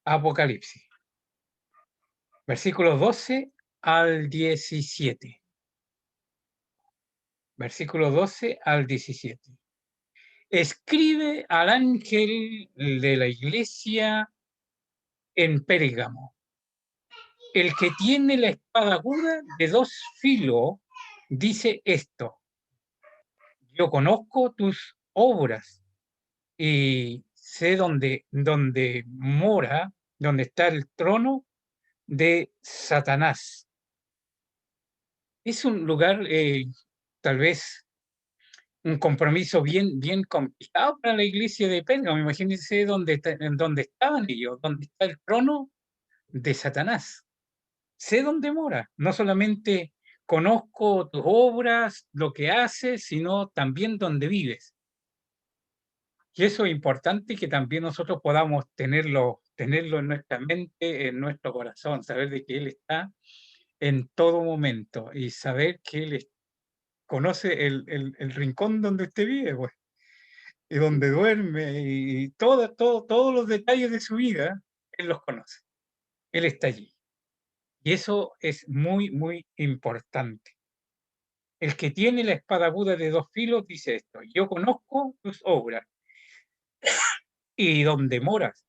Apocalipsis, versículos 12 al 17. Versículo 12 al 17. Escribe al ángel de la iglesia en Pérgamo, el que tiene la espada aguda de dos filos, dice esto: yo conozco tus obras y sé dónde mora, dónde está el trono de Satanás. Es un lugar, tal vez, un compromiso bien complicado para la iglesia de Pérgamo. Imagínense en dónde estaban ellos, dónde está el trono de Satanás. Sé dónde mora. No solamente conozco tus obras, lo que haces, sino también dónde vives. Y eso es importante, que también nosotros podamos tenerlo en nuestra mente, en nuestro corazón, saber de que Él está en todo momento y saber que Él conoce el rincón donde usted vive, pues, y donde duerme, y todos los detalles de su vida, Él los conoce. Él está allí. Y eso es muy importante. El que tiene la espada aguda de dos filos dice esto: yo conozco tus obras y dónde moras,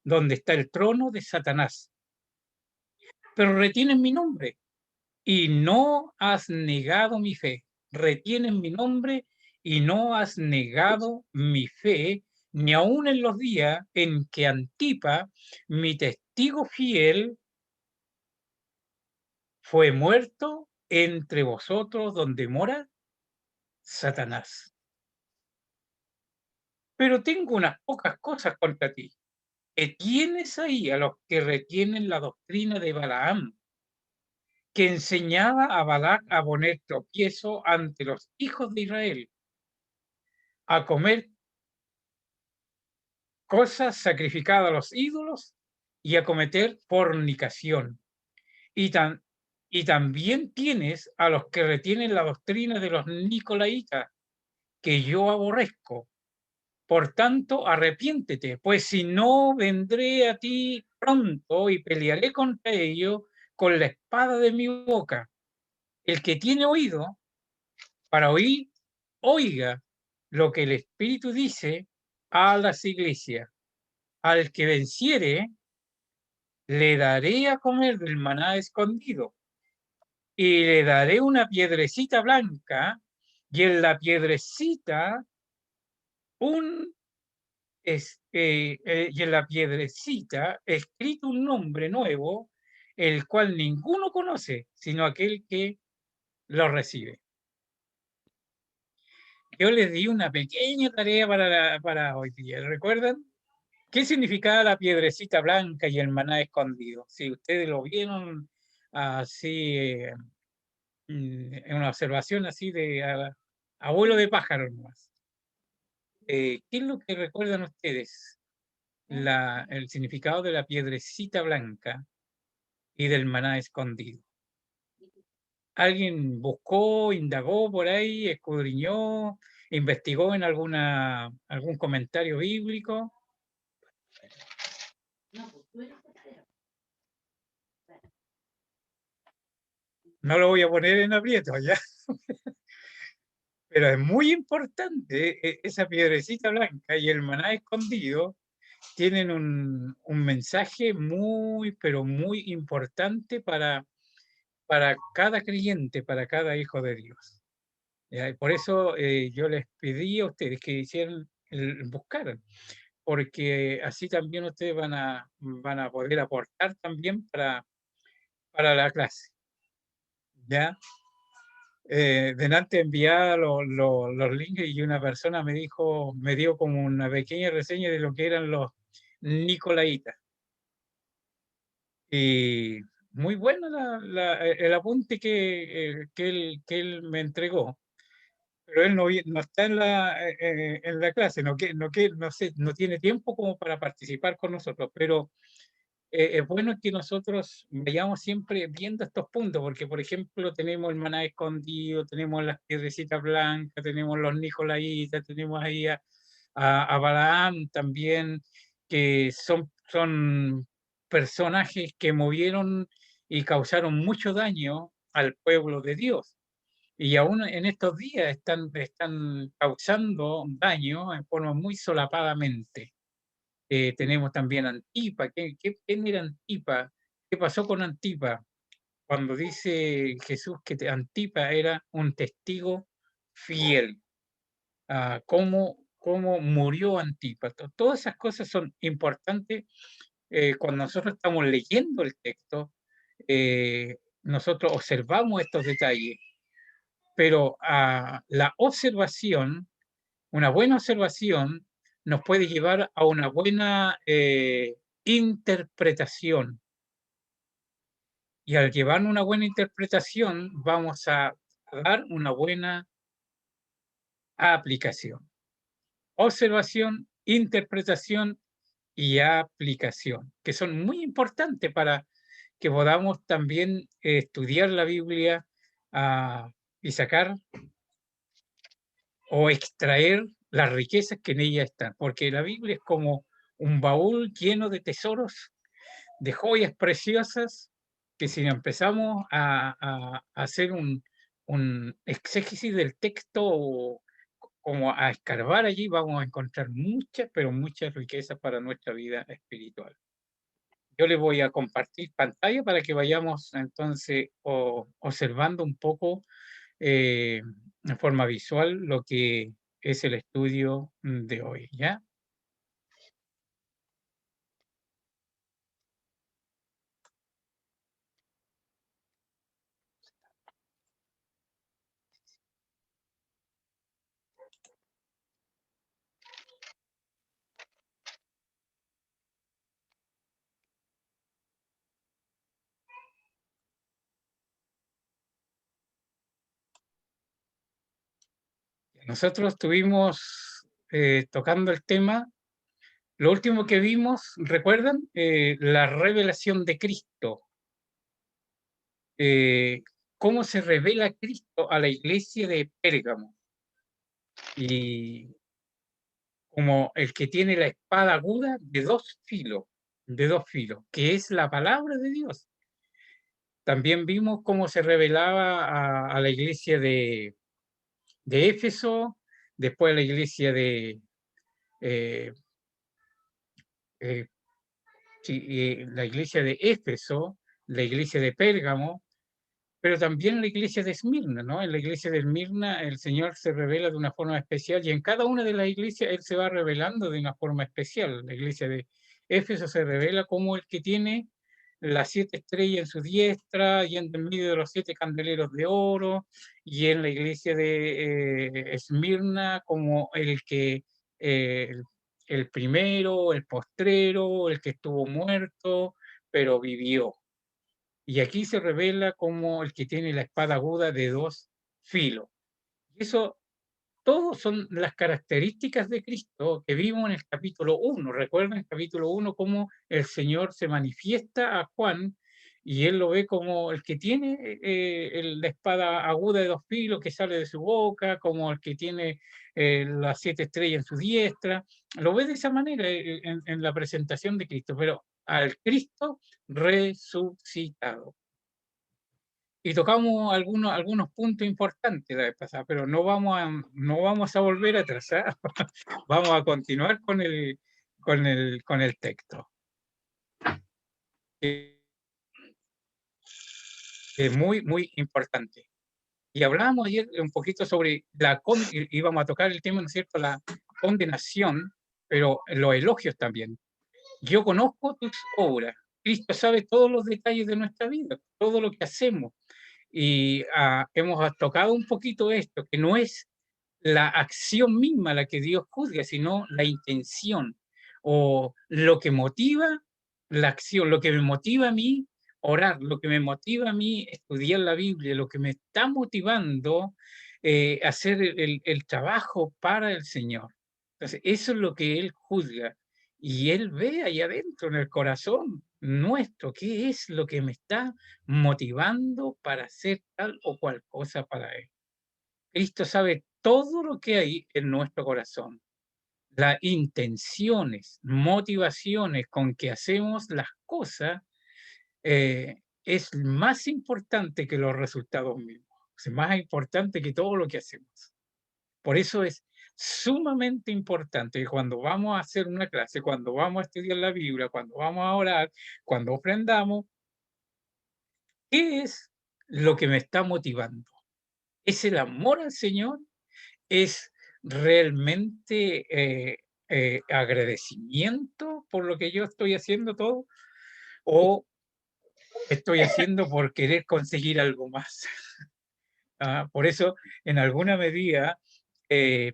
donde está el trono de Satanás, pero retienes mi nombre y no has negado mi fe. Retienes mi nombre y no has negado mi fe, ni aun en los días en que Antipa, mi testigo fiel, fue muerto entre vosotros donde mora Satanás. Pero tengo unas pocas cosas contra ti, que tienes ahí a los que retienen la doctrina de Balaam, que enseñaba a Balac a poner tropiezo ante los hijos de Israel, a comer cosas sacrificadas a los ídolos y a cometer fornicación. Y, tan, y también tienes a los que retienen la doctrina de los nicolaitas, que yo aborrezco. Por tanto, arrepiéntete, pues si no, vendré a ti pronto y pelearé contra ellos con la espada de mi boca. El que tiene oído para oír, oiga lo que el Espíritu dice a las iglesias. Al que venciere, le daré a comer del maná escondido, y le daré una piedrecita blanca, y en la piedrecita un y en la piedrecita escrito un nombre nuevo, el cual ninguno conoce, sino aquel que lo recibe. Yo les di una pequeña tarea para hoy día. ¿Recuerdan? ¿Qué significaba la piedrecita blanca y el maná escondido? Si ustedes lo vieron así, en una observación así de abuelo de pájaro nomás. ¿Qué es lo que recuerdan ustedes? El significado de la piedrecita blanca y del maná escondido. ¿Alguien buscó, indagó por ahí, escudriñó, investigó en algún comentario bíblico? No lo voy a poner en aprieto, ¿ya? Pero es muy importante, esa piedrecita blanca y el maná escondido tienen un mensaje pero muy importante para cada creyente, para cada hijo de Dios. ¿Ya? Y por eso yo les pedí a ustedes que hicieran buscaran, porque así también ustedes van a poder aportar también para la clase. ¿Ya? Delante enviaba los links y una persona me dio como una pequeña reseña de lo que eran los nicolaitas. Y muy bueno el apunte que él me entregó, pero él no está en la clase, no sé, no tiene tiempo como para participar con nosotros, pero es bueno que nosotros vayamos siempre viendo estos puntos, porque por ejemplo tenemos el maná escondido, tenemos las piedrecitas blancas, tenemos los nicolaitas, tenemos ahí a Balaam también, que son personajes que movieron y causaron mucho daño al pueblo de Dios. Y aún en estos días están causando daño en forma muy solapadamente. Tenemos también Antipa. ¿Quién era Antipa? ¿Qué pasó con Antipa? Cuando dice Jesús que Antipa era un testigo fiel. ¿Cómo murió Antipa? Todas esas cosas son importantes cuando nosotros estamos leyendo el texto. Nosotros observamos estos detalles, pero la observación, una buena observación, nos puede llevar a una buena interpretación. Y al llevar una buena interpretación, vamos a dar una buena aplicación. Observación, interpretación y aplicación, que son muy importantes para que podamos también estudiar la Biblia y sacar o extraer las riquezas que en ella están, porque la Biblia es como un baúl lleno de tesoros, de joyas preciosas, que si empezamos a hacer un exégesis del texto o como a escarbar allí, vamos a encontrar muchas, pero muchas riquezas para nuestra vida espiritual. Yo les voy a compartir pantalla para que vayamos entonces observando un poco en forma visual lo que es el estudio de hoy, ¿ya? Nosotros estuvimos tocando el tema, lo último que vimos, ¿recuerdan? La revelación de Cristo. Eh, cómo se revela Cristo a la iglesia de Pérgamo. Y como el que tiene la espada aguda de dos filos, que es la palabra de Dios. También vimos cómo se revelaba a la iglesia de Éfeso, después a la iglesia eh, eh, la iglesia de Éfeso, la iglesia de Pérgamo, pero también la iglesia de Esmirna, ¿no? En la iglesia de Esmirna el Señor se revela de una forma especial y en cada una de las iglesias Él se va revelando de una forma especial. La iglesia de Éfeso se revela como el que tiene las 7 estrellas en su diestra y en medio de los 7 candeleros de oro, y en la iglesia de Esmirna como eh, el primero, el postrero, el que estuvo muerto, pero vivió. Y aquí se revela como el que tiene la espada aguda de dos filos. Y eso, todos son las características de Cristo que vimos en el capítulo 1. Recuerden el capítulo 1 cómo el Señor se manifiesta a Juan y él lo ve como el que tiene la espada aguda de dos filos que sale de su boca, como el que tiene las 7 estrellas en su diestra. Lo ve de esa manera en la presentación de Cristo, pero al Cristo resucitado. Y tocamos algunos puntos importantes la vez pasada, pero no vamos a volver atrás, ¿ah? Vamos a continuar con el texto. Que es muy, muy importante. Y hablábamos ayer un poquito sobre íbamos a tocar el tema, ¿no es cierto?, la condenación, pero los elogios también. Yo conozco tus obras. Cristo sabe todos los detalles de nuestra vida, todo lo que hacemos. Y hemos tocado un poquito esto, que no es la acción misma la que Dios juzga, sino la intención o lo que motiva la acción, lo que me motiva a mí orar, lo que me motiva a mí estudiar la Biblia, lo que me está motivando hacer el trabajo para el Señor. Entonces, eso es lo que Él juzga y Él ve ahí adentro, en el corazón nuestro, qué es lo que me está motivando para hacer tal o cual cosa para Él. Cristo sabe todo lo que hay en nuestro corazón. las intenciones, motivaciones con que hacemos las cosas es más importante que los resultados mismos. Es más importante que todo lo que hacemos. Por eso es sumamente importante que cuando vamos a hacer una clase, cuando vamos a estudiar la Biblia, cuando vamos a orar, cuando ofrendamos, ¿qué es lo que me está motivando? ¿Es el amor al Señor? ¿Es realmente agradecimiento por lo que yo estoy haciendo todo? ¿O estoy haciendo por querer conseguir algo más? Por eso, en alguna medida, eh,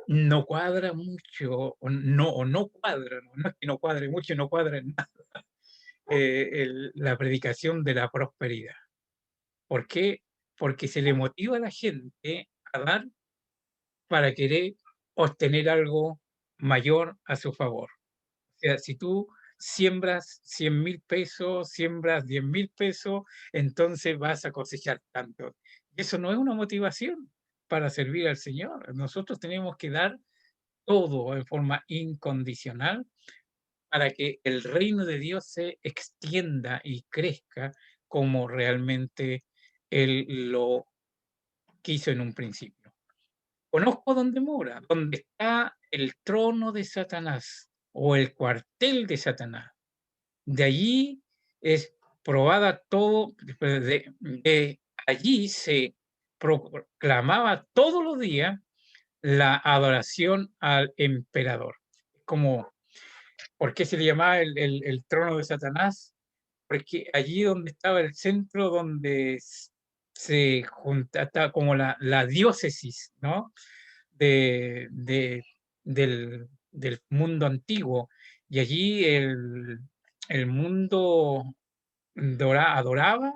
no cuadra mucho, o no cuadra, no es que no cuadre mucho, no cuadra en nada, la predicación de la prosperidad. ¿Por qué? Porque se le motiva a la gente a dar para querer obtener algo mayor a su favor. O sea, si tú siembras 100.000 pesos, siembras 10.000 pesos, entonces vas a cosechar tanto. Y eso no es una motivación para servir al Señor. Nosotros tenemos que dar todo en forma incondicional para que el reino de Dios se extienda y crezca como realmente Él lo quiso en un principio. Conozco dónde mora, donde está el trono de Satanás o el cuartel de Satanás. De allí es probada todo, de allí se proclamaba todos los días la adoración al emperador. Como, ¿por qué se le llamaba el trono de Satanás? Porque allí donde estaba el centro, donde se junta, está como la diócesis, ¿no? De, de- del mundo antiguo. Y allí el mundo adoraba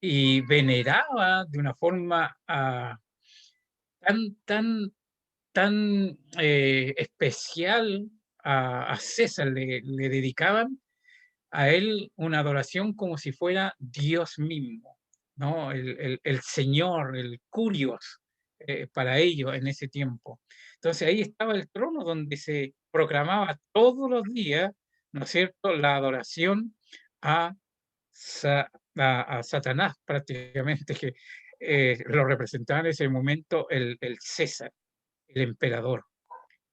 y veneraba de una forma tan, tan, tan especial a César, le dedicaban a él una adoración como si fuera Dios mismo, ¿no? El Señor, el Curios, para ellos en ese tiempo. Entonces ahí estaba el trono donde se proclamaba todos los días, ¿no es cierto?, la adoración a, a Satanás prácticamente, que lo representaba en ese momento el César, el emperador.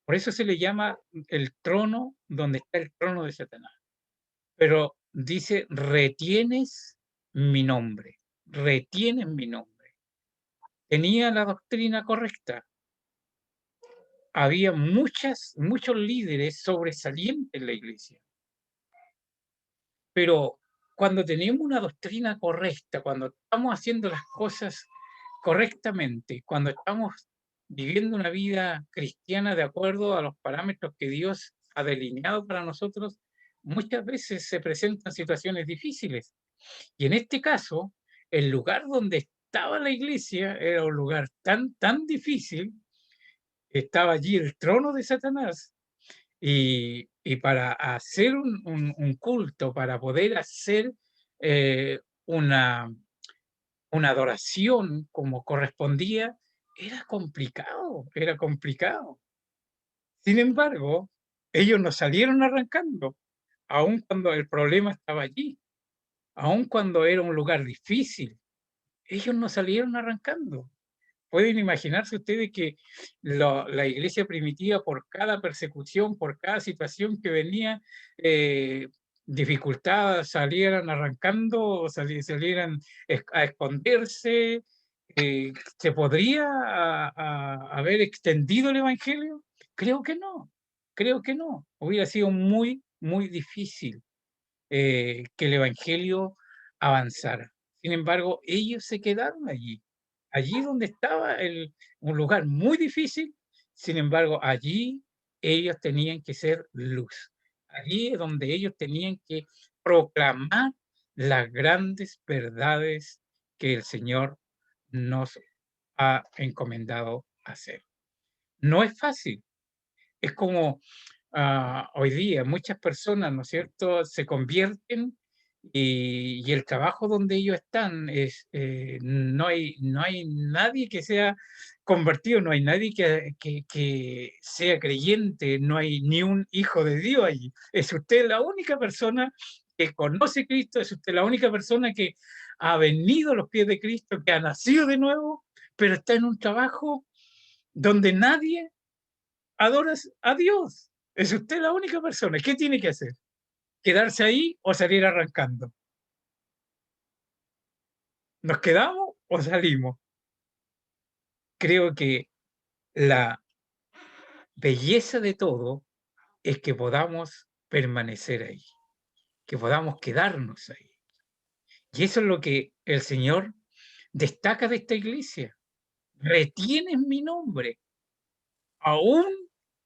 Por eso se le llama el trono donde está el trono de Satanás. Pero dice, retienes mi nombre. Tenía la doctrina correcta. Había muchos líderes sobresalientes en la iglesia. Pero cuando tenemos una doctrina correcta, cuando estamos haciendo las cosas correctamente, cuando estamos viviendo una vida cristiana de acuerdo a los parámetros que Dios ha delineado para nosotros, muchas veces se presentan situaciones difíciles. Y en este caso, el lugar donde estaba la iglesia era un lugar tan, tan difícil, estaba allí el trono de Satanás, y para hacer un culto, para poder hacer eh, una, una adoración como correspondía, era complicado, era complicado. Sin embargo, ellos no salieron arrancando, aun cuando el problema estaba allí, aun cuando era un lugar difícil. Ellos no salieron arrancando. Pueden imaginarse ustedes que la iglesia primitiva, por cada persecución, por cada situación que venía, eh, dificultad, salieran arrancando, salieran a esconderse. ¿Se podría haber extendido el Evangelio? Creo que no, creo que no. Hubiera sido muy, muy difícil que el Evangelio avanzara. Sin embargo, ellos se quedaron allí donde estaba un lugar muy difícil. Sin embargo, allí ellos tenían que ser luz. Allí es donde ellos tenían que proclamar las grandes verdades que el Señor nos ha encomendado hacer. No es fácil. Es como hoy día muchas personas, ¿no es cierto?, se convierten y el trabajo donde ellos están es, no hay nadie que sea convertido, no hay nadie que sea creyente, no hay ni un hijo de Dios allí. Es usted la única persona que conoce a Cristo, es usted la única persona que ha venido a los pies de Cristo, que ha nacido de nuevo, pero está en un trabajo donde nadie adora a Dios. Es usted la única persona. ¿Qué tiene que hacer? ¿Quedarse ahí o salir arrancando? ¿Nos quedamos o salimos? Creo que la belleza de todo es que podamos permanecer ahí, que podamos quedarnos ahí. Y eso es lo que el Señor destaca de esta iglesia. Retienes mi nombre, aún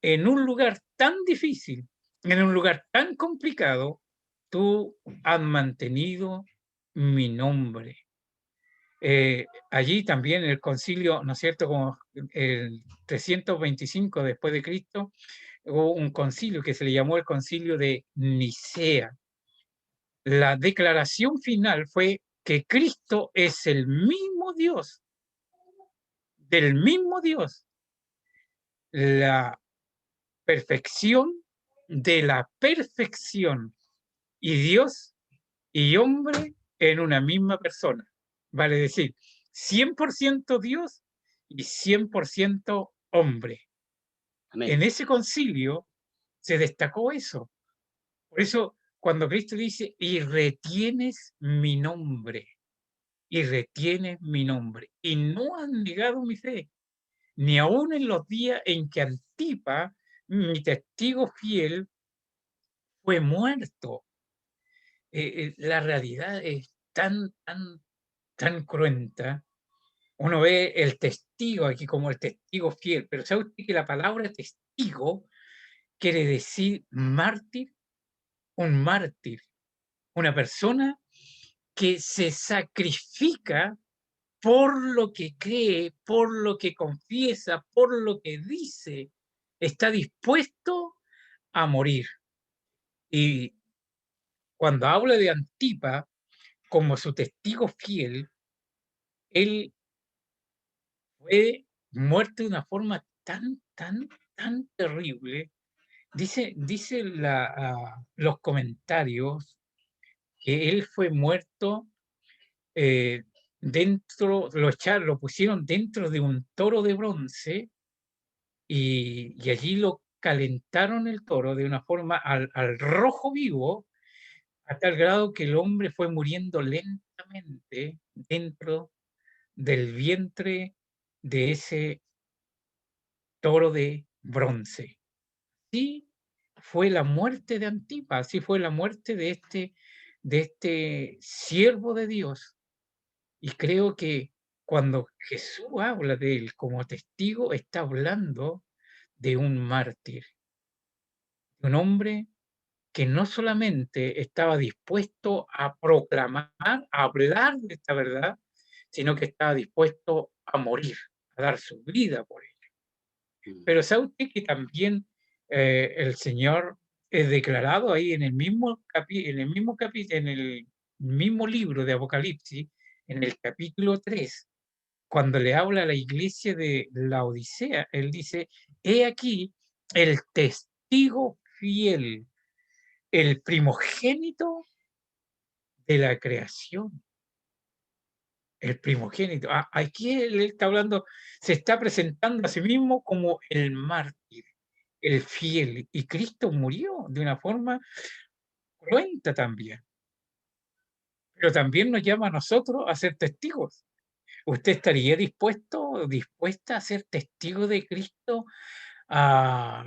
en un lugar tan difícil, en un lugar tan complicado, tú has mantenido mi nombre. Allí también el concilio, ¿no es cierto? Como el 325 después de Cristo, hubo un concilio que se le llamó el concilio de Nicea. La declaración final fue que Cristo es el mismo Dios, del mismo Dios, la perfección de la perfección, y Dios y hombre en una misma persona. Vale decir, 100% Dios y 100% hombre. Amén. En ese concilio se destacó eso. Por eso, cuando Cristo dice, y retienes mi nombre, y retienes mi nombre, y no han negado mi fe, ni aun en los días en que Antipa, mi testigo fiel, fue muerto. La realidad es tan cruenta. Uno ve el testigo aquí como el testigo fiel, pero ¿sabe usted que la palabra testigo quiere decir mártir? Un mártir, una persona que se sacrifica por lo que cree, por lo que confiesa, por lo que dice, está dispuesto a morir. Y cuando habla de Antipa como su testigo fiel, él fue muerto de una forma tan terrible. Dice los comentarios que él fue muerto eh, lo pusieron dentro de un toro de bronce y allí lo calentaron el toro de una forma al rojo vivo, a tal grado que el hombre fue muriendo lentamente dentro del vientre de ese toro de bronce. Sí fue la muerte de Antipas, así fue la muerte de este siervo de Dios. Y creo que cuando Jesús habla de él como testigo, está hablando de un mártir, de un hombre que no solamente estaba dispuesto a proclamar, a hablar de esta verdad, sino que estaba dispuesto a morir, a dar su vida por él. Mm. Pero sabe usted que también el Señor es declarado ahí en el mismo en el mismo libro de Apocalipsis, en el capítulo 3, cuando le habla a la iglesia de la Odisea, él dice, he aquí el testigo fiel, el primogénito de la creación, el primogénito. Aquí él está hablando, se está presentando a sí mismo como el mártir, el fiel, y Cristo murió de una forma cruenta también, pero también nos llama a nosotros a ser testigos. ¿Usted estaría dispuesta a ser testigo de Cristo a,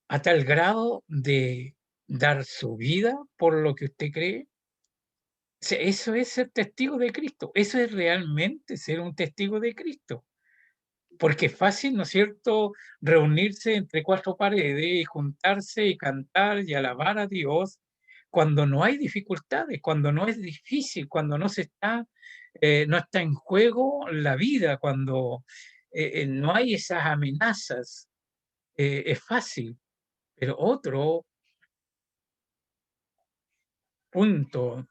a tal grado de dar su vida por lo que usted cree? Eso es ser testigo de Cristo, eso es realmente ser un testigo de Cristo. Porque es fácil, ¿no es cierto?, reunirse entre cuatro paredes y juntarse y cantar y alabar a Dios cuando no hay dificultades, cuando no es difícil, cuando no está en juego la vida, cuando no hay esas amenazas. Es fácil, pero otro punto,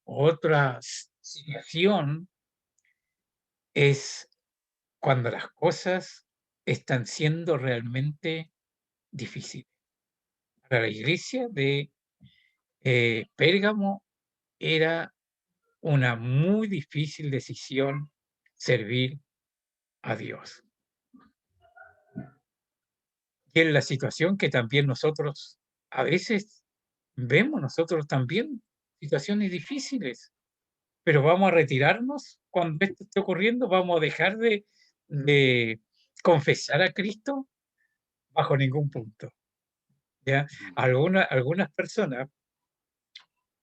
otra situación es cuando las cosas están siendo realmente difíciles. Para la iglesia de Pérgamo era una muy difícil decisión servir a Dios. Y es la situación que también nosotros a veces vemos, nosotros también situaciones difíciles, pero vamos a retirarnos cuando esto esté ocurriendo, vamos a dejar de confesar a Cristo bajo ningún punto. ¿Ya? Algunas personas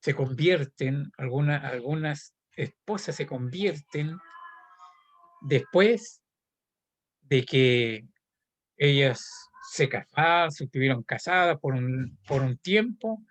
se convierten, algunas esposas se convierten después de que ellas se casaron, se estuvieron casadas por un tiempo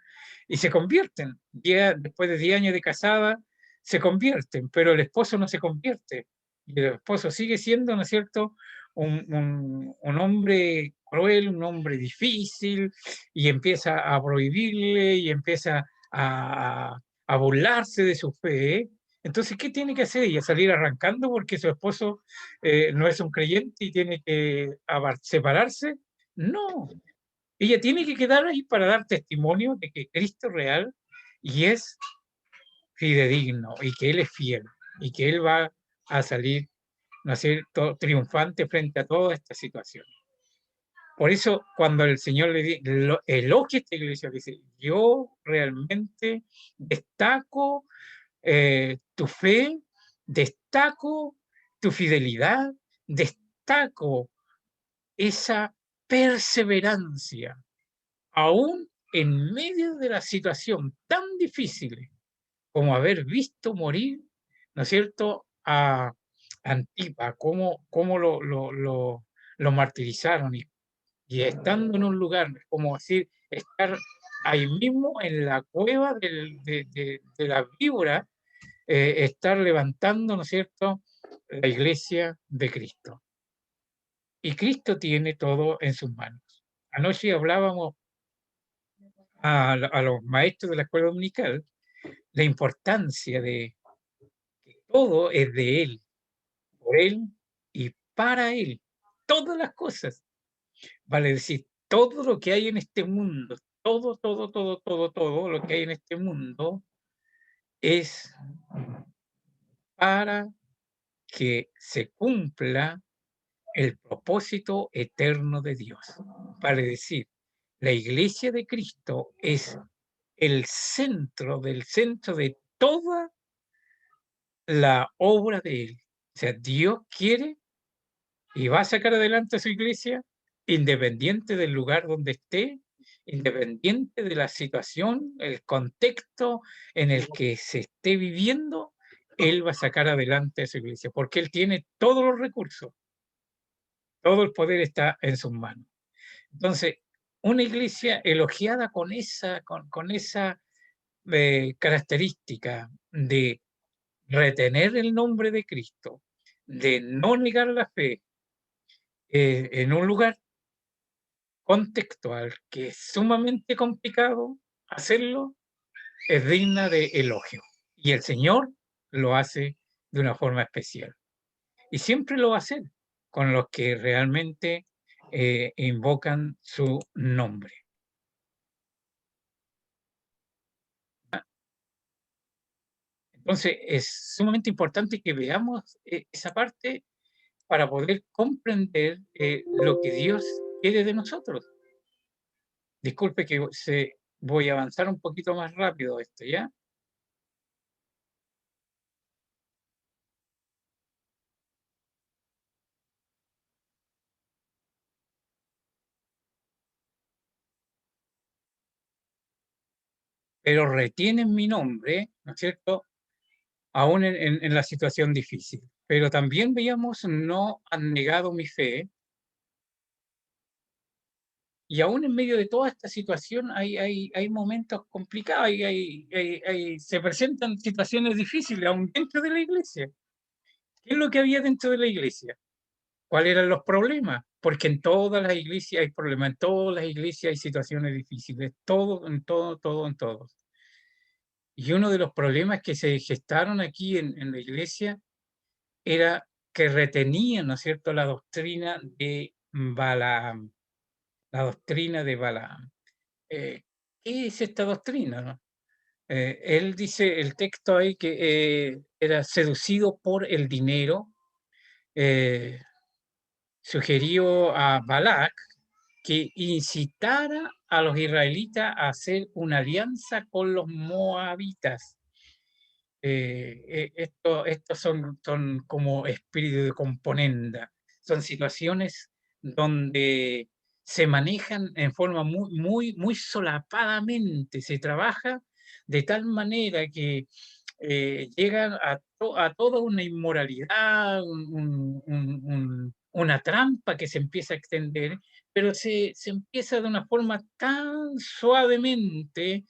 y se convierten. Después de 10 años de casada, se convierten, pero el esposo no se convierte. Y el esposo sigue siendo, ¿no es cierto?, un hombre cruel, un hombre difícil, y empieza a prohibirle y empieza a burlarse de su fe. Entonces, ¿qué tiene que hacer ella? ¿Salir arrancando porque su esposo no es un creyente y tiene que separarse? No, ella tiene que quedar ahí para dar testimonio de que Cristo es real y es fidedigno y que Él es fiel y que Él va a salir, ¿no es cierto?, triunfante frente a toda esta situación. Por eso, cuando el Señor elogia a esta iglesia, dice: yo realmente destaco tu fe, destaco tu fidelidad, destaco esa perseverancia, aún en medio de la situación tan difícil como haber visto morir, ¿no es cierto?, a Antipa, cómo lo martirizaron y estando en un lugar, como decir, estar ahí mismo en la cueva de la víbora, estar levantando, ¿no es cierto?, la iglesia de Cristo. Y Cristo tiene todo en sus manos. Anoche hablábamos a los maestros de la escuela dominical la importancia de que todo es de Él, por Él y para Él. Todas las cosas, vale decir, todo lo que hay en este mundo, todo lo que hay en este mundo es para que se cumpla el propósito eterno de Dios. Vale decir, la iglesia de Cristo es el centro del centro de toda la obra de Él. O sea, Dios quiere y va a sacar adelante a su iglesia independiente del lugar donde esté, independiente de la situación, el contexto en el que se esté viviendo, Él va a sacar adelante a su iglesia, porque Él tiene todos los recursos, todo el poder está en sus manos. Entonces, una iglesia elogiada con esa característica de retener el nombre de Cristo, de no negar la fe en un lugar contextual que es sumamente complicado hacerlo, es digna de elogio. Y el Señor lo hace de una forma especial. Y siempre lo va a hacer con los que realmente invocan su nombre. Entonces, es sumamente importante que veamos esa parte para poder comprender lo que Dios quiere de nosotros. Disculpe que voy a avanzar un poquito más rápido esto, ¿ya? Pero retienen mi nombre, ¿no es cierto?, aún en la situación difícil. Pero también veíamos, no han negado mi fe, y aún en medio de toda esta situación hay momentos complicados, se presentan situaciones difíciles aún dentro de la iglesia. ¿Qué es lo que había dentro de la iglesia? ¿Cuáles eran los problemas? Porque en todas las iglesias hay problemas, en todas las iglesias hay situaciones difíciles, todo, en todo, en todos. Y uno de los problemas que se gestaron aquí en la iglesia era que retenían, ¿no es cierto?, la doctrina de Balaam, la doctrina de Balaam. ¿Qué es esta doctrina, no? Él dice, el texto ahí, que era seducido por el dinero, eh, sugirió a Balac que incitara a los israelitas a hacer una alianza con los moabitas. Estos son como espíritu de componenda, son situaciones donde se manejan en forma muy solapadamente, se trabaja de tal manera que llegan a toda una inmoralidad, una trampa que se empieza a extender, pero se empieza de una forma tan suavemente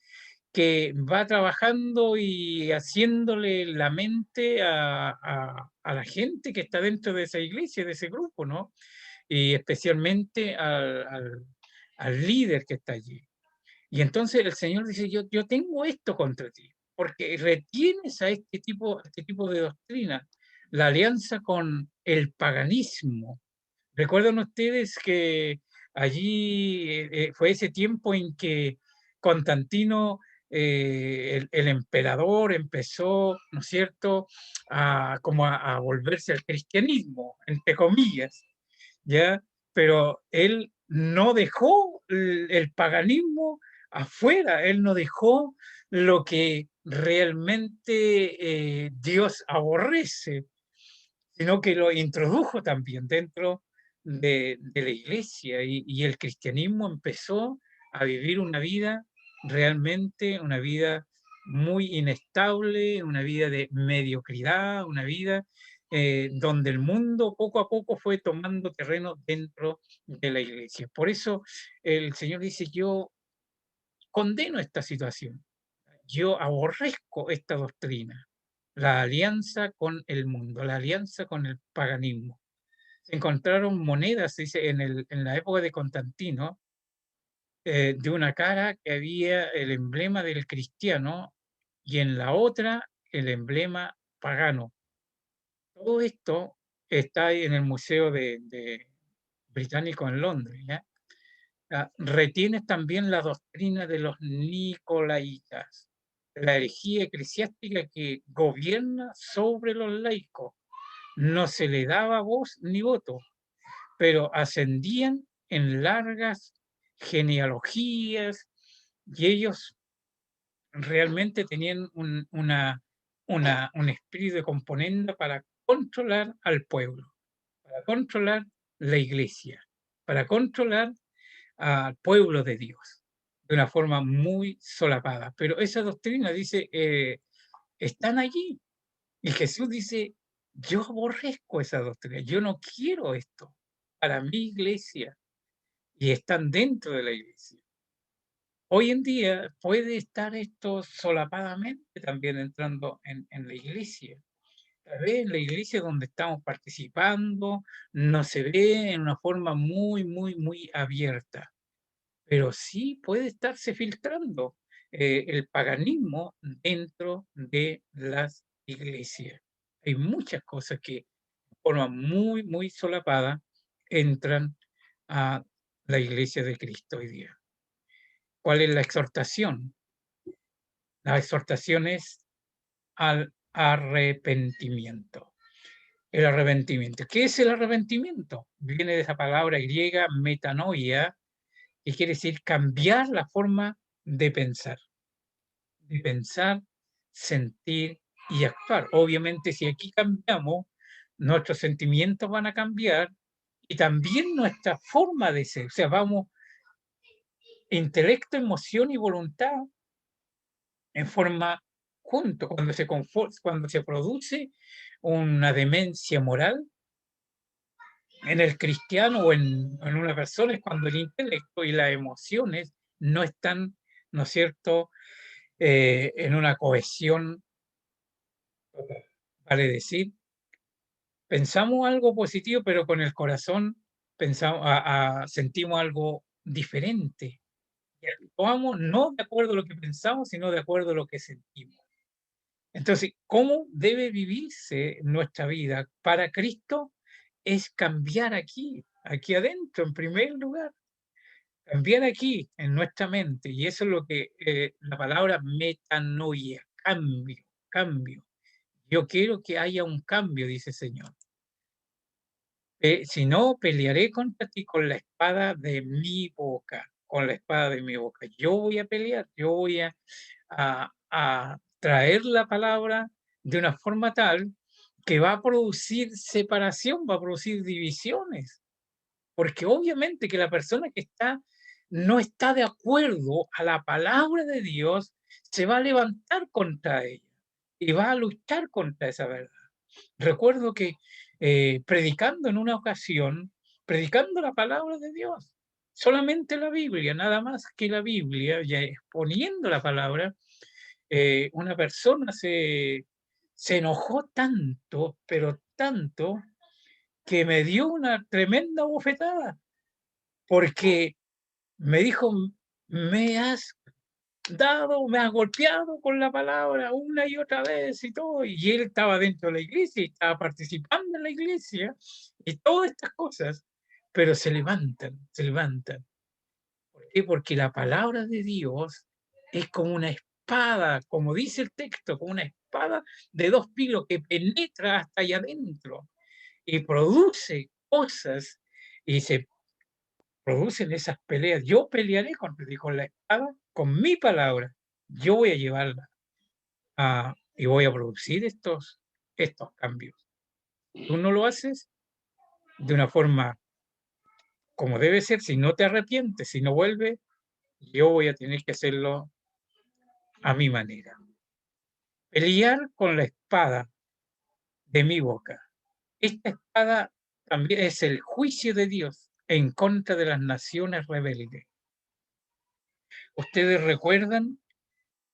que va trabajando y haciéndole la mente a la gente que está dentro de esa iglesia, de ese grupo, ¿no? Y especialmente al líder que está allí. Y entonces el Señor dice, yo tengo esto contra ti, porque retienes a este tipo de doctrina, la alianza con el paganismo. ¿Recuerdan ustedes que allí fue ese tiempo en que Constantino, el emperador, empezó, ¿no es cierto?, a volverse al cristianismo, entre comillas, ¿ya? Pero él no dejó el paganismo afuera, él no dejó lo que realmente Dios aborrece, sino que lo introdujo también dentro de la iglesia, y el cristianismo empezó a vivir una vida realmente, una vida muy inestable, una vida de mediocridad, una vida donde el mundo poco a poco fue tomando terreno dentro de la iglesia. Por eso el Señor dice, yo condeno esta situación, yo aborrezco esta doctrina, la alianza con el mundo, la alianza con el paganismo. Se encontraron monedas, dice, en la época de Constantino, de una cara que había el emblema del cristiano y en la otra el emblema pagano. Todo esto está ahí en el Museo Británico en Londres, ¿ya? Retiene también la doctrina de los nicolaitas, la herejía eclesiástica que gobierna sobre los laicos. No se le daba voz ni voto, pero ascendían en largas genealogías y ellos realmente tenían un espíritu de componenda para controlar al pueblo, para controlar la iglesia, para controlar al pueblo de Dios de una forma muy solapada. Pero esa doctrina dice, están allí. Y Jesús dice, yo aborrezco esa doctrina, yo no quiero esto para mi iglesia. Y están dentro de la iglesia. Hoy en día puede estar esto solapadamente también entrando en la iglesia. Tal vez en la iglesia donde estamos participando no se ve en una forma muy abierta, pero sí puede estarse filtrando el paganismo dentro de las iglesias. Hay muchas cosas que de forma muy solapada entran a la iglesia de Cristo hoy día. ¿Cuál es la exhortación? La exhortación es al arrepentimiento. El arrepentimiento. ¿Qué es el arrepentimiento? Viene de esa palabra griega metanoia, que quiere decir cambiar la forma de pensar, sentir y actuar. Obviamente, si aquí cambiamos, nuestros sentimientos van a cambiar y también nuestra forma de ser. O sea, vamos, intelecto, emoción y voluntad en forma junto. Cuando se produce una demencia moral en el cristiano o en una persona, es cuando el intelecto y las emociones no están, ¿no es cierto?, en una cohesión total. Vale decir, pensamos algo positivo, pero con el corazón sentimos algo diferente. y actuamos no de acuerdo a lo que pensamos, sino de acuerdo a lo que sentimos. Entonces, ¿cómo debe vivirse nuestra vida para Cristo? Es cambiar aquí, aquí adentro, en primer lugar. Cambiar aquí, en nuestra mente. Y eso es lo que la palabra metanoia, cambio, cambio. Yo quiero que haya un cambio, dice el Señor. Si no, pelearé contra ti con la espada de mi boca, con la espada de mi boca. Yo voy a pelear, yo voy a traer la palabra de una forma tal que va a producir separación, va a producir divisiones, porque obviamente que la persona que no está de acuerdo a la palabra de Dios se va a levantar contra ella y va a luchar contra esa verdad. Recuerdo que predicando en una ocasión, predicando la palabra de Dios, solamente la Biblia, nada más que la Biblia, ya exponiendo la palabra, una persona se enojó tanto, pero tanto, que me dio una tremenda bofetada, porque me dijo, me has me has golpeado con la palabra una y otra vez y todo, y él estaba dentro de la iglesia y estaba participando en la iglesia y todas estas cosas, pero se levantan, se levantan. ¿Por qué? Porque la palabra de Dios es como una espada, como dice el texto, como una espada de dos filos que penetra hasta allá adentro y produce cosas y se producen esas peleas. Yo pelearé con la espada, con mi palabra. Yo voy a llevarla y voy a producir estos cambios. Tú no lo haces de una forma como debe ser, si no te arrepientes, si no vuelves, yo voy a tener que hacerlo a mi manera. Pelear con la espada de mi boca. Esta espada también es el juicio de Dios en contra de las naciones rebeldes. Ustedes recuerdan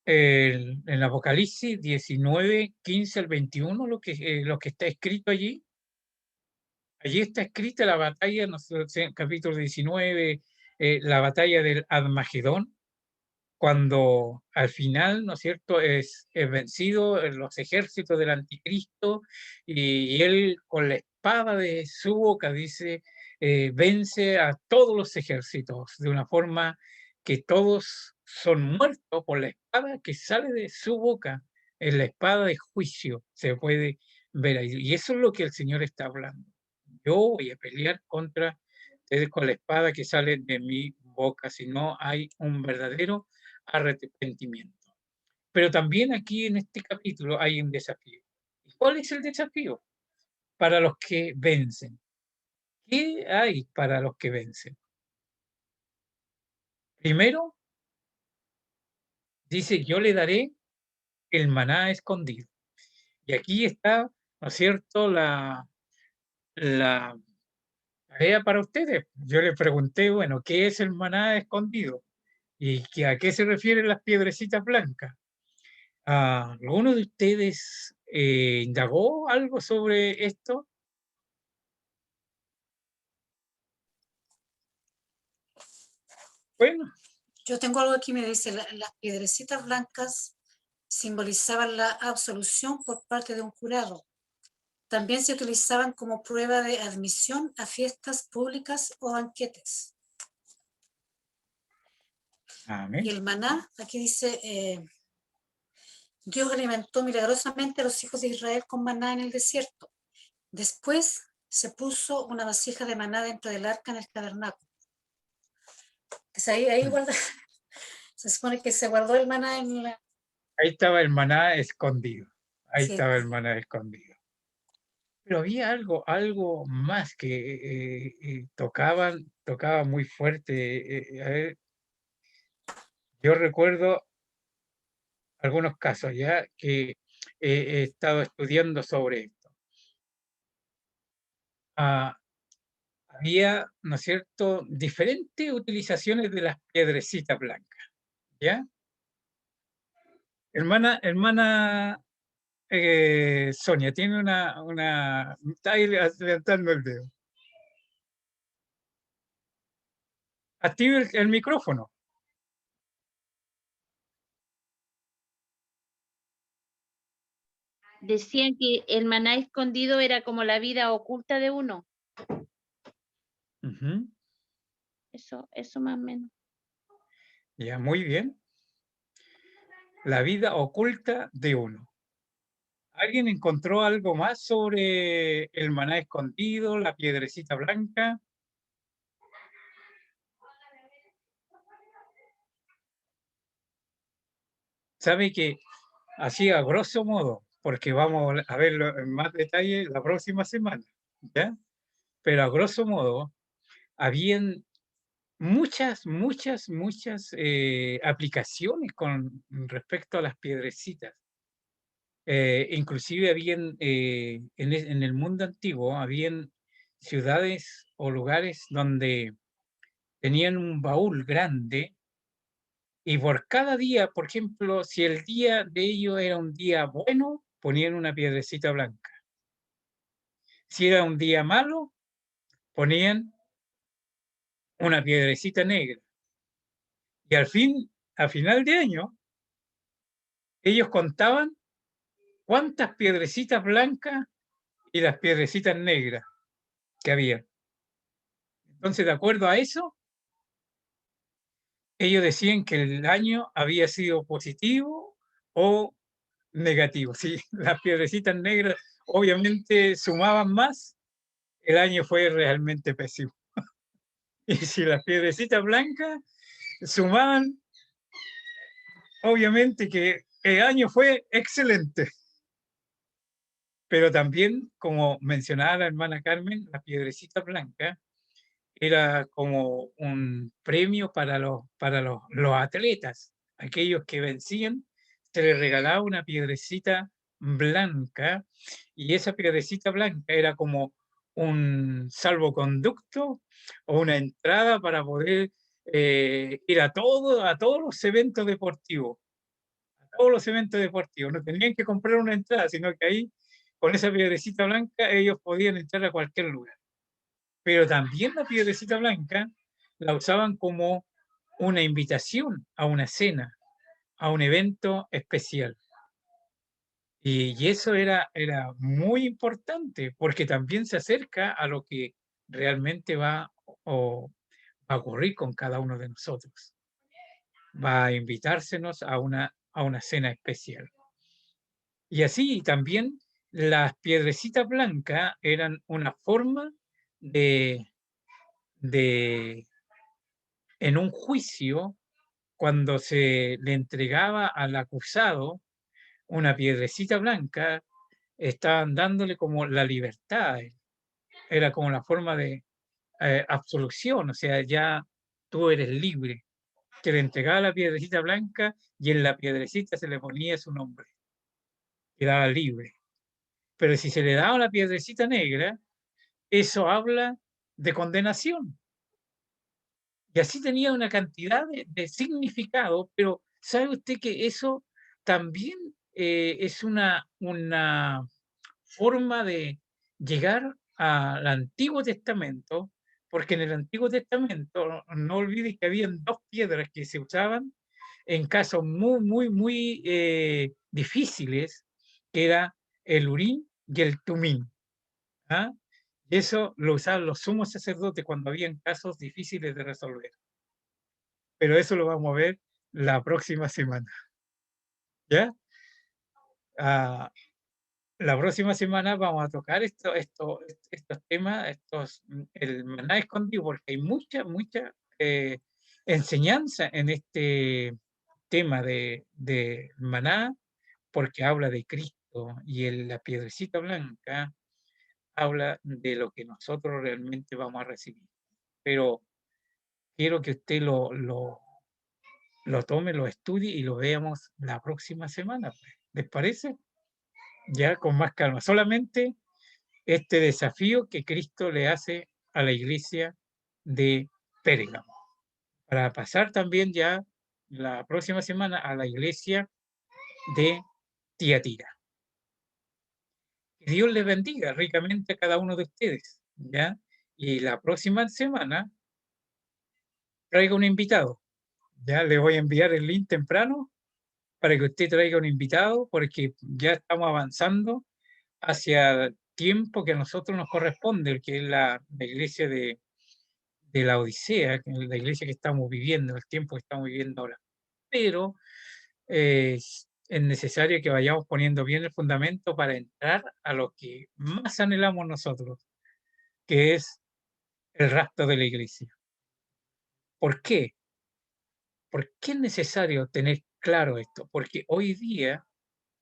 en Apocalipsis 19, 15 al 21, lo que está escrito allí. Allí está escrita la batalla, no sé, capítulo 19, la batalla del Armagedón, cuando al final, ¿no es cierto?, es vencido en los ejércitos del anticristo y él con la espada de su boca, dice, vence a todos los ejércitos de una forma que todos son muertos por la espada que sale de su boca, en la espada de juicio, se puede ver ahí. Y eso es lo que el Señor está hablando. Yo voy a pelear contra ustedes con la espada que sale de mi boca, si no hay un verdadero arrepentimiento. Pero también aquí en este capítulo hay un desafío. ¿Cuál es el desafío? Para los que vencen. ¿Qué hay para los que vencen? Primero, dice, yo le daré el maná escondido. Y aquí está, ¿no es cierto?, la tarea para ustedes. Yo les pregunté, bueno, ¿qué es el maná escondido? ¿Y a qué se refieren las piedrecitas blancas? ¿Alguno de ustedes indagó algo sobre esto? Bueno, Yo tengo algo aquí, me dice, las piedrecitas blancas simbolizaban la absolución por parte de un jurado. También se utilizaban como prueba de admisión a fiestas públicas o banquetes. amén. Y el maná, aquí dice, Dios alimentó milagrosamente a los hijos de Israel con maná en el desierto. Después se puso una vasija de maná dentro del arca en el tabernáculo. Entonces ahí guarda, se supone que se guardó el maná en la... Ahí estaba el maná escondido. Ahí Sí, estaba el maná escondido. Pero había algo más que tocaba muy fuerte. A ver, yo recuerdo algunos casos ya que he estado estudiando sobre esto. Ah, había, ¿no es cierto?, diferentes utilizaciones de las piedrecitas blancas, ¿ya? Hermana Sonia, tiene está ahí levantando el dedo. Active el micrófono. decían que el maná escondido era como la vida oculta de uno. Ujú. Eso más o menos. Ya, muy bien. La vida oculta de uno. ¿Alguien encontró algo más sobre el maná escondido, la piedrecita blanca? Sabe que así a grosso modo, porque vamos a verlo en más detalle la próxima semana, ¿ya? Pero a grosso modo, habían muchas aplicaciones con respecto a las piedrecitas. Inclusive habían, en el mundo antiguo, habían ciudades o lugares donde tenían un baúl grande y por cada día, por ejemplo, si el día de ellos era un día bueno, ponían una piedrecita blanca. Si era un día malo, ponían una piedrecita negra. Y a final de año, ellos contaban cuántas piedrecitas blancas y las piedrecitas negras que había. Entonces, de acuerdo a eso, ellos decían que el año había sido positivo o negativo. Si las piedrecitas negras obviamente sumaban más, el año fue realmente pésimo. Y si las piedrecitas blancas sumaban, obviamente que el año fue excelente. Pero también, como mencionaba la hermana Carmen, la piedrecita blanca era como un premio para los atletas, aquellos que vencían, se les regalaba una piedrecita blanca y esa piedrecita blanca era como un salvoconducto o una entrada para poder ir a todos los eventos deportivos, todos los eventos deportivos. No tenían que comprar una entrada, sino que ahí, con esa piedrecita blanca, ellos podían entrar a cualquier lugar. Pero también la piedrecita blanca la usaban como una invitación a una cena, a un evento especial. Y eso era muy importante, porque también se acerca a lo que realmente va a ocurrir con cada uno de nosotros. Va a invitársenos a una cena especial. Y así también las piedrecitas blancas eran una forma de, de, en un juicio, cuando se le entregaba al acusado una piedrecita blanca, estaban dándole como la libertad. Era como la forma de absolución, o sea, ya tú eres libre. Que le entregaba la piedrecita blanca y en la piedrecita se le ponía su nombre. Quedaba libre. Pero si se le daba la piedrecita negra, eso habla de condenación. Y así tenía una cantidad de significado, pero ¿sabe usted que eso también es una forma de llegar al Antiguo Testamento? Porque en el Antiguo Testamento, no olvide que habían dos piedras que se usaban en casos muy difíciles, que era el Urim y el Tumim. ¿Ah? Y eso lo usaban los sumos sacerdotes cuando habían casos difíciles de resolver. Pero eso lo vamos a ver la próxima semana. ¿Ya? Ah, la próxima semana vamos a tocar estos temas, el maná escondido, porque hay mucha enseñanza en este tema de maná, porque habla de Cristo y la piedrecita blanca habla de lo que nosotros realmente vamos a recibir. Pero quiero que usted lo tome, lo estudie y lo veamos la próxima semana. ¿Les parece? Ya con más calma. Solamente este desafío que Cristo le hace a la iglesia de Pérgamo. Para pasar también ya la próxima semana a la iglesia de Tiatira. Que Dios les bendiga ricamente a cada uno de ustedes. ¿Ya? Y la próxima semana traigo un invitado. Ya le voy a enviar el link temprano para que usted traiga un invitado, porque ya estamos avanzando hacia el tiempo que a nosotros nos corresponde, que es la iglesia de la Odisea, que es la iglesia que estamos viviendo, el tiempo que estamos viviendo ahora. Pero es necesario que vayamos poniendo bien el fundamento para entrar a lo que más anhelamos nosotros, que es el rapto de la iglesia. ¿Por qué? ¿Por qué es necesario tener claro esto? Porque hoy día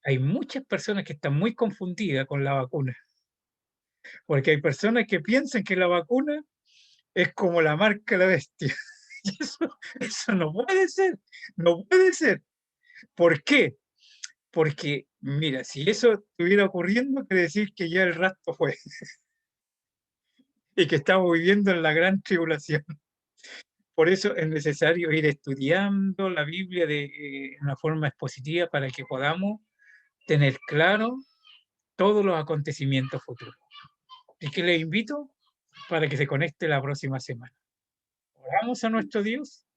hay muchas personas que están muy confundidas con la vacuna, porque hay personas que piensan que la vacuna es como la marca de la bestia. Y eso no puede ser, no puede ser. ¿Por qué? Porque, mira, si eso estuviera ocurriendo, quiere decir que ya el rapto fue y que estamos viviendo en la gran tribulación. Por eso es necesario ir estudiando la Biblia de una forma expositiva para que podamos tener claro todos los acontecimientos futuros. Y que les invito para que se conecte la próxima semana. Oramos a nuestro Dios,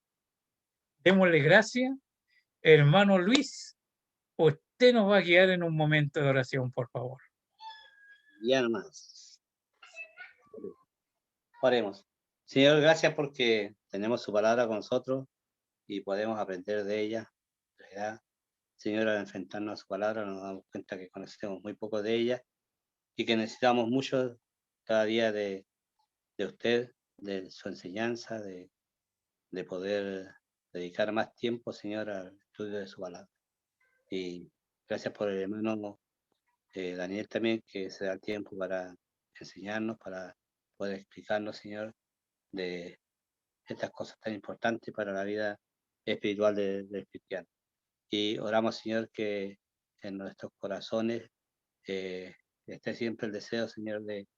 démosle gracias. Hermano Luis, usted nos va a guiar en un momento de oración, por favor. Ya nomás. Oremos. Señor, gracias porque tenemos su palabra con nosotros y podemos aprender de ella. ¿Verdad? Señor, al enfrentarnos a su palabra nos damos cuenta que conocemos muy poco de ella y que necesitamos mucho cada día de usted, de su enseñanza, de poder dedicar más tiempo, Señor, al estudio de su palabra. Y gracias por el hermano Daniel también, que se da el tiempo para enseñarnos, para poder explicarnos, Señor, de estas cosas tan importantes para la vida espiritual del cristiano. Y oramos, Señor, que en nuestros corazones esté siempre el deseo, Señor, de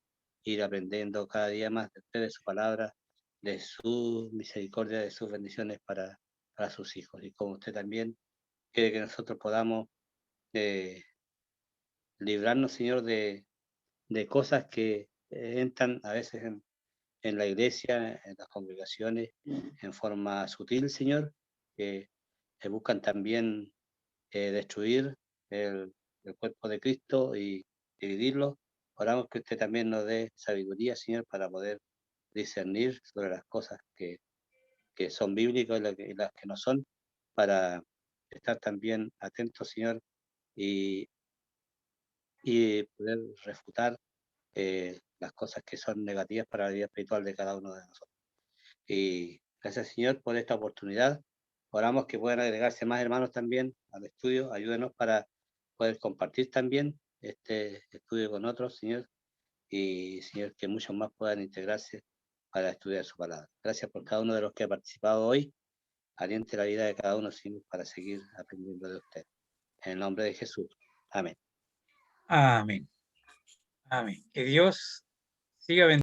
ir aprendiendo cada día más de usted, de su palabra, de su misericordia, de sus bendiciones para sus hijos. Y como usted también quiere que nosotros podamos librarnos, Señor, de cosas que entran a veces en la iglesia, en las congregaciones, en forma sutil, Señor, que buscan también destruir el cuerpo de Cristo y dividirlo. Oramos que usted también nos dé sabiduría, Señor, para poder discernir sobre las cosas que son bíblicas y las que no son, para estar también atentos, Señor, y poder refutar las cosas que son negativas para la vida espiritual de cada uno de nosotros. Y gracias, Señor, por esta oportunidad. Oramos que puedan agregarse más hermanos también al estudio. Ayúdenos para poder compartir también este estudio con otros, Señor. Y, Señor, que muchos más puedan integrarse para estudiar su palabra. Gracias por cada uno de los que ha participado hoy. Aliente la vida de cada uno, Señor, para seguir aprendiendo de usted. En el nombre de Jesús. Amén. Amén. Amén. Que Dios siga bendiciendo.